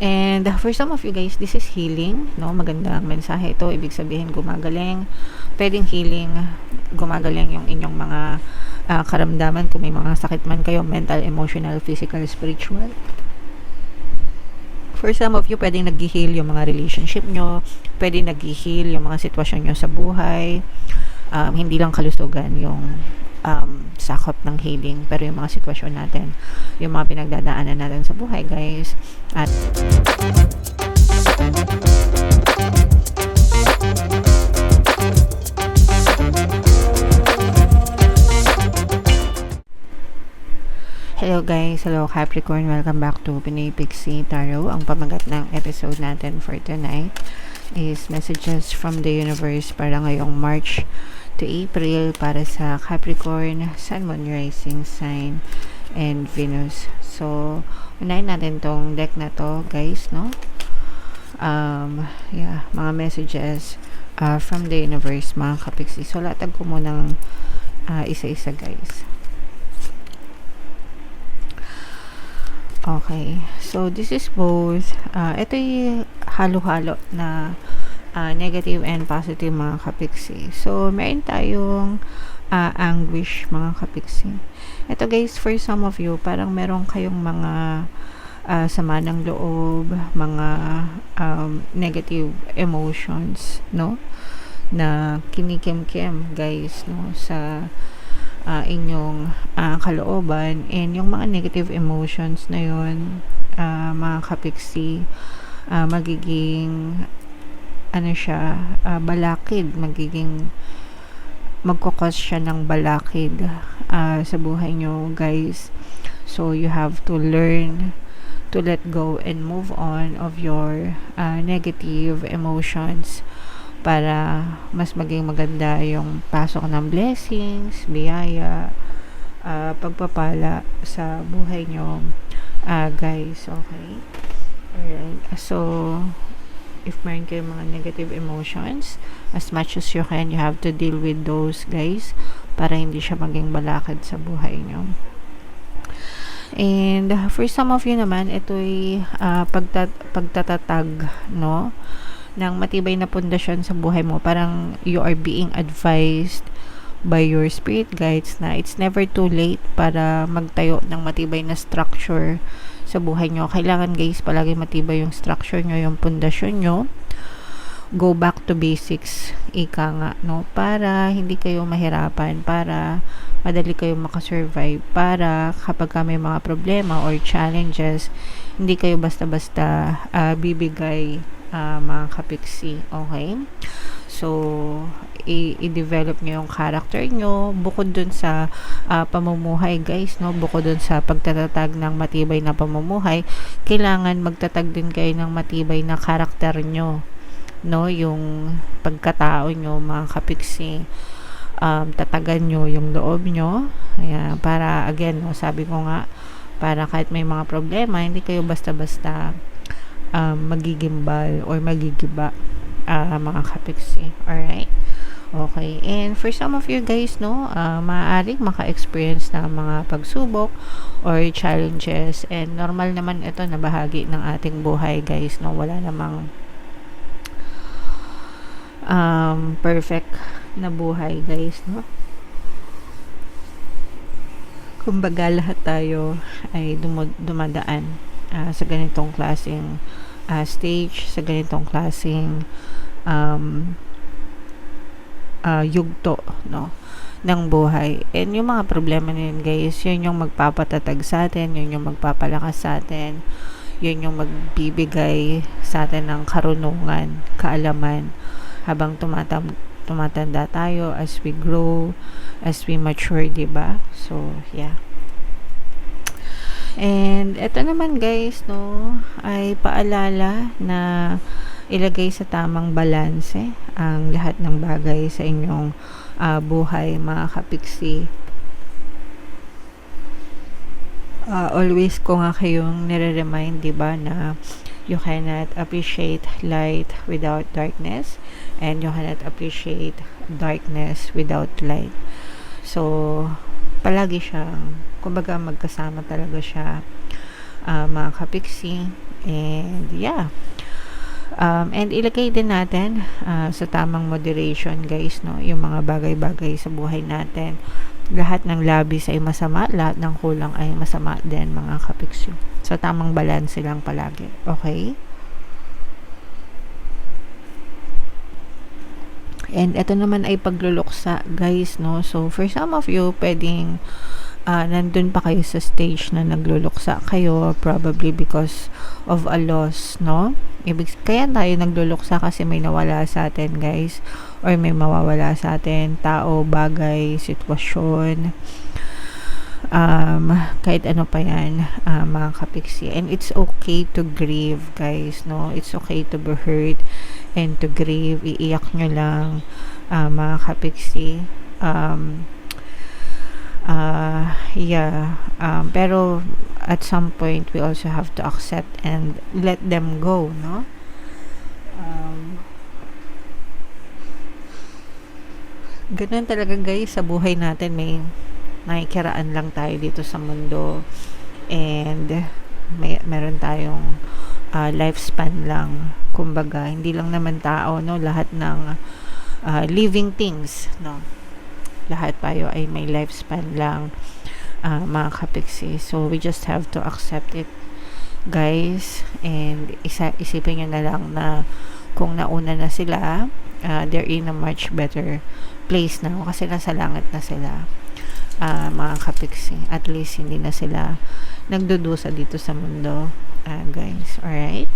And for some of you guys, this is healing, no? Magandang mensahe ito. Ibig sabihin, gumagaling. Pwedeng healing, gumagaling yung inyong mga karamdaman. Kung may mga sakit man kayo, mental, emotional, physical, spiritual. For some of you, pwedeng nag-heal yung mga relationship nyo. Pwedeng nag-heal yung mga sitwasyon nyo sa buhay. Hindi lang kalusugan yung sakop ng healing, pero yung mga sitwasyon natin, yung mga pinagdadaanan natin sa buhay, guys. At hello guys, hello Capricorn, welcome back to Pinoy Pixie Tarot. Ang pamagat ng episode natin for tonight is messages from the universe para ngayong March to April para sa Capricorn, Sun, Moon, Rising sign, and Venus. So, unahin natin tong deck na to, guys, no? Mga messages from the universe, mga kapiksi. So, latag ko munang isa-isa, guys. Okay. So, this is both, ito'y halo-halo na negative and positive, mga kapiksi. So, meron tayong anguish, mga kapiksi. Ito, guys, for some of you, parang meron kayong mga sama ng loob, mga negative emotions, no? Na kinikim-kim, guys, no? Sa inyong kalooban. And yung mga negative emotions na yun, mga kapiksi, magiging balakid, magkukos siya ng balakid sa buhay nyo, guys. So, you have to learn to let go and move on of your negative emotions para mas maging maganda yung pasok ng blessings, biyaya, pagpapala sa buhay nyo, guys. Okay? Alright. So, if meron kayong mga negative emotions, as much as you can, you have to deal with those, guys, para hindi siya maging balakid sa buhay nyo. And for some of you naman, ito'y pagtatatag, no, ng matibay na pundasyon sa buhay mo. Parang you are being advised by your spirit guides na it's never too late para magtayo ng matibay na structure sa buhay nyo. Kailangan, guys, palagi matibay yung structure nyo, yung pundasyon nyo. Go back to basics, ika nga, no? Para hindi kayo mahirapan, para madali kayo makasurvive, para kapag may mga problema or challenges, hindi kayo basta-basta bibigay, mga kapiksi. Okay? So, i-develop nyo yung character nyo bukod dun sa pamumuhay, guys, no? Bukod dun sa pagtatatag ng matibay na pamumuhay, kailangan magtatag din kayo ng matibay na character nyo, no? Yung pagkatao nyo, mga kapiksi. Tatagan nyo yung loob nyo. Ayan, para, again, no, sabi ko nga, para kahit may mga problema, hindi kayo basta-basta magigimbal or magigiba, mga kapiksi. Alright? Okay. And for some of you guys, no, maaaring maka-experience ng mga pagsubok or challenges. And normal naman ito na bahagi ng ating buhay, guys, no. Wala namang perfect na buhay, guys, no. Kumbaga, lahat tayo ay dumadaan sa ganitong klaseng stage, sa ganitong klaseng yugto, no, ng buhay. And yung mga problema na yun, guys, yun yung magpapatatag sa atin, yun yung magpapalakas sa atin, yun yung magbibigay sa atin ng karunungan, kaalaman habang tumatanda tayo, as we grow, as we mature, diba? So, yeah. And ito naman, guys, no, ay paalala na ilagay sa tamang balanse ang lahat ng bagay sa inyong buhay, mga kapiksi. Always ko nga kayong nire-remind, diba, na you cannot appreciate light without darkness, and you cannot appreciate darkness without light. So, palagi siyang, kumbaga, magkasama talaga siya, mga kapiksi. And yeah, and ilagay din natin sa tamang moderation guys, no, yung mga bagay-bagay sa buhay natin. Lahat ng labis ay masama, lahat ng kulang ay masama din mga kapiksyo. So tamang balance lang palagi, okay? And ito naman ay pagluluksa guys, no. So for some of you, pwedeng nandun pa kayo sa stage na nagluluksa kayo, probably because of a loss, no? Kaya tayo nagluluksa kasi may nawala sa atin guys, or may mawawala sa atin, tao, bagay, sitwasyon, kahit ano pa yan, mga kapiksi. And it's okay to grieve guys, no? It's okay to be hurt and to grieve. Iiyak nyo lang, mga kapiksi. Pero at some point we also have to accept and let them go, no? Ganun talaga guys sa buhay natin, may nakikiraan lang tayo dito sa mundo, and meron tayong lifespan lang, kumbaga hindi lang naman tao, no, lahat ng living things, no, lahat tayo ay may lifespan lang, mga kapiksi. So we just have to accept it guys, and isipin nyo na lang na kung nauna na sila, they're in a much better place now kasi nasa langit na sila, mga kapiksi. At least hindi na sila nagdudusa dito sa mundo, guys. Alright?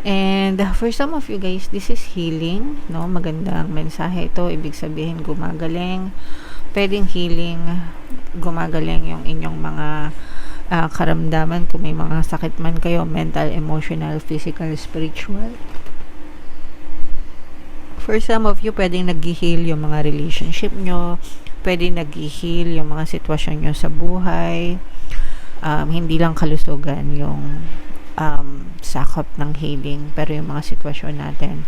And for some of you guys, this is healing, no? Magandang mensahe ito. Ibig sabihin, gumagaling. Pwedeng healing, gumagaling yung inyong mga karamdaman. Kung may mga sakit man kayo, mental, emotional, physical, spiritual. For some of you, pwedeng nag-heal yung mga relationship nyo. Pwedeng nag-heal yung mga sitwasyon nyo sa buhay. Hindi lang kalusugan yung sakop ng healing, pero yung mga sitwasyon natin,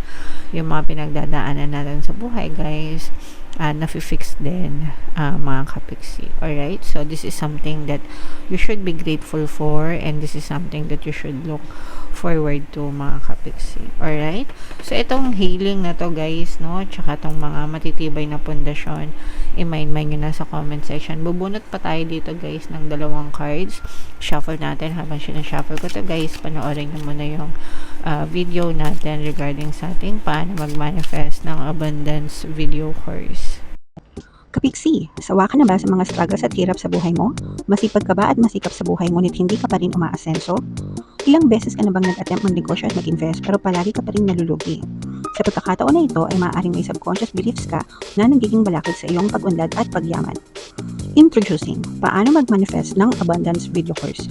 yung mga pinagdadaanan natin sa buhay guys, nafi-fix din, mga kapiksi. Alright, so this is something that you should be grateful for, and this is something that you should look forward to, mga kapiksi. Alright, so itong healing na to guys, no, tsaka itong mga matitibay na pundasyon, i-mind nyo na sa comment section. Bubunot pa tayo dito guys ng 2 cards. Shuffle natin. Habang sinashuffle ko to guys, panoorin nyo muna yung video natin regarding sa ating paano mag-manifest ng abundance video course. Kapiksi, sawa ka na ba sa mga struggles at hirap sa buhay mo? Masipag ka ba at masikap sa buhay ngunit hindi ka pa rin umaasenso? Ilang beses ka na bang nag-attempt mag-negosyo at mag-invest pero palagi ka pa rin nalulugi? Sa pagkakataon na ito ay maaaring may subconscious beliefs ka na nagiging balakid sa iyong pag-unlad at pagyaman. Introducing, paano mag-manifest ng abundance video course.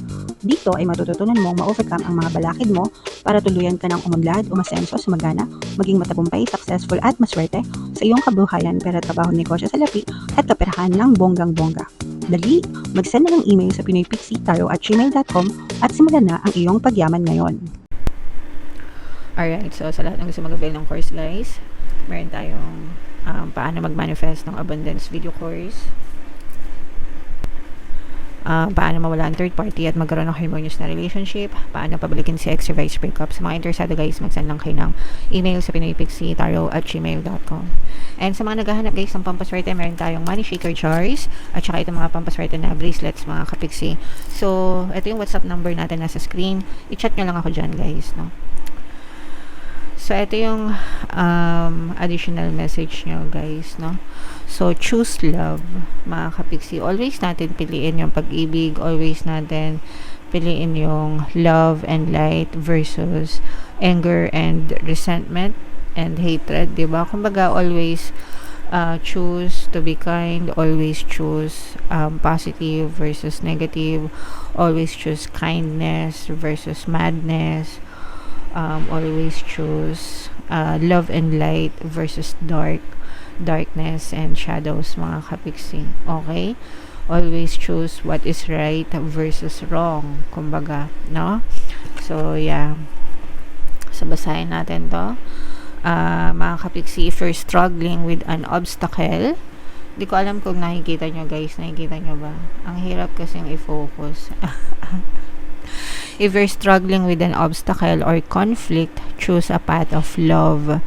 Dito ay matututunan mong ma-overcome ang mga balakid mo para tuluyan ka ng umunlad, umasenso, sumagana, maging matagumpay, successful at maswerte sa iyong kabuhayan, pera, trabaho, negosyo sa lapi at kaperahan ng bonggang-bongga. Dali, mag-send na ng email sa pinoypixie@gmail.com at simulan na ang iyong pagyaman ngayon. Alright, so sa lahat ng gusto mag-avail ng course guys, meron tayong paano mag-manifest ng abundance video course, paano mawala ang third party at magkaroon ng harmonious na relationship, paano pabalikin si ex revised breakup. Sa mga interesado guys, mag-send lang kayo ng email sa pinoypixie@gmail.com. And sa mga naghahanap guys ng pampaswerte, meron tayong money shaker jars at saka itong mga pampaswerte na bracelets, mga kapiksi. So ito yung WhatsApp number natin nasa screen, i-chat nyo lang ako dyan guys, no? So ito yung additional message nyo guys, no? So choose love, mga kapiksi. Always natin piliin yung pag-ibig, always natin piliin yung love and light versus anger and resentment and hatred, diba? Kumbaga always choose to be kind, always choose positive versus negative, always choose kindness versus madness, always choose love and light versus darkness and shadows, mga kapiksi. Okay? Always choose what is right versus wrong, kumbaga, no? So yeah, so basahin natin to, mga kapiksi. If you're struggling with an obstacle, di ko alam kung nakikita nyo guys, nakikita nyo ba? Ang hirap kasing i-focus. If you're struggling with an obstacle or conflict, choose a path of love.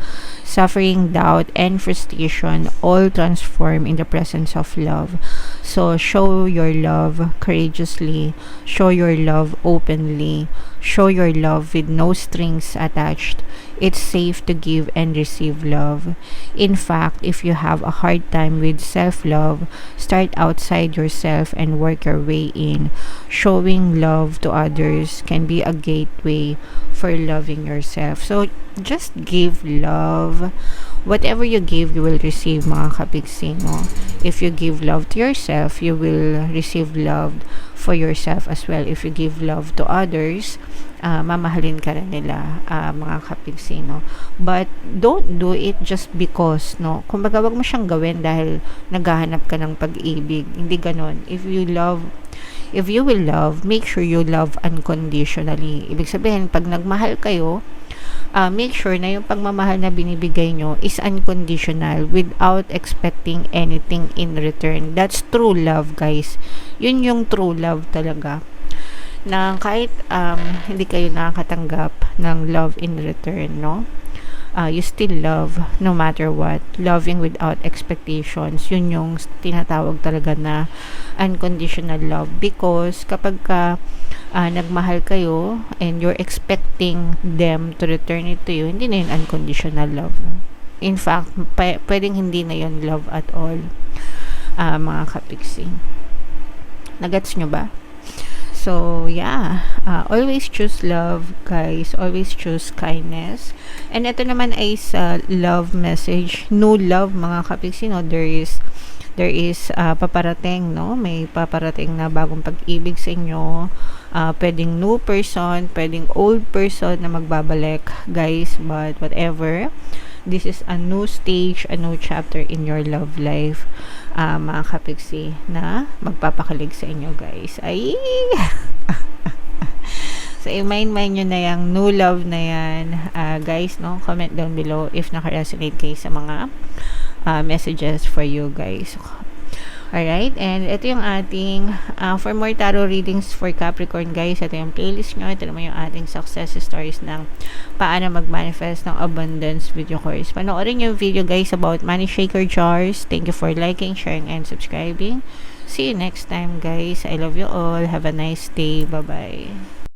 Suffering, doubt, and frustration all transform in the presence of love. So show your love courageously, show your love openly, show your love with no strings attached. It's safe to give and receive love. In fact, if you have a hard time with self-love, start outside yourself and work your way in. Showing love to others can be a gateway for loving yourself. So, just give love. Whatever you give, you will receive, mga kapigsi, no? If you give love to yourself, you will receive love for yourself as well. If you give love to others, mamahalin ka rin nila, mga kapigsi, no? But don't do it just because, no? Kumbaga, wag mo siyang gawin dahil naghahanap ka ng pag-ibig. Hindi ganon. If you will love, make sure you love unconditionally. Ibig sabihin, pag nagmahal kayo, make sure na yung pagmamahal na binibigay nyo is unconditional without expecting anything in return. That's true love, guys. Yun yung true love talaga. Na kahit hindi kayo nakakatanggap ng love in return, no? You still love no matter what. Loving without expectations. Yun yung tinatawag talaga na unconditional love. Because kapag nagmahal kayo and you're expecting them to return it to you, hindi na yun unconditional love. No? In fact, pwedeng hindi na yun love at all, mga kapiksi. Nagets nyo ba? So, yeah. Always choose love, guys. Always choose kindness. And ito naman ay sa love message. No love, mga kapiksi, no? There is paparating, no? May paparating na bagong pag-ibig sa inyo. Pwedeng new person, pwedeng old person na magbabalik, guys. But whatever, this is a new stage, a new chapter in your love life, mga kapiksi, na magpapakilig sa inyo, guys. Ay! So, i-mind nyo na yung new love na yan, guys, no? Comment down below if naka-resonate kayo sa mga messages for you, guys. Alright, and ito yung ating for more tarot readings for Capricorn, guys. Ito yung playlist nyo. Ito naman yung ating success stories ng paano mag-manifest ng abundance video course. Panoorin yung video, guys, about money shaker jars. Thank you for liking, sharing, and subscribing. See you next time, guys. I love you all. Have a nice day. Bye-bye.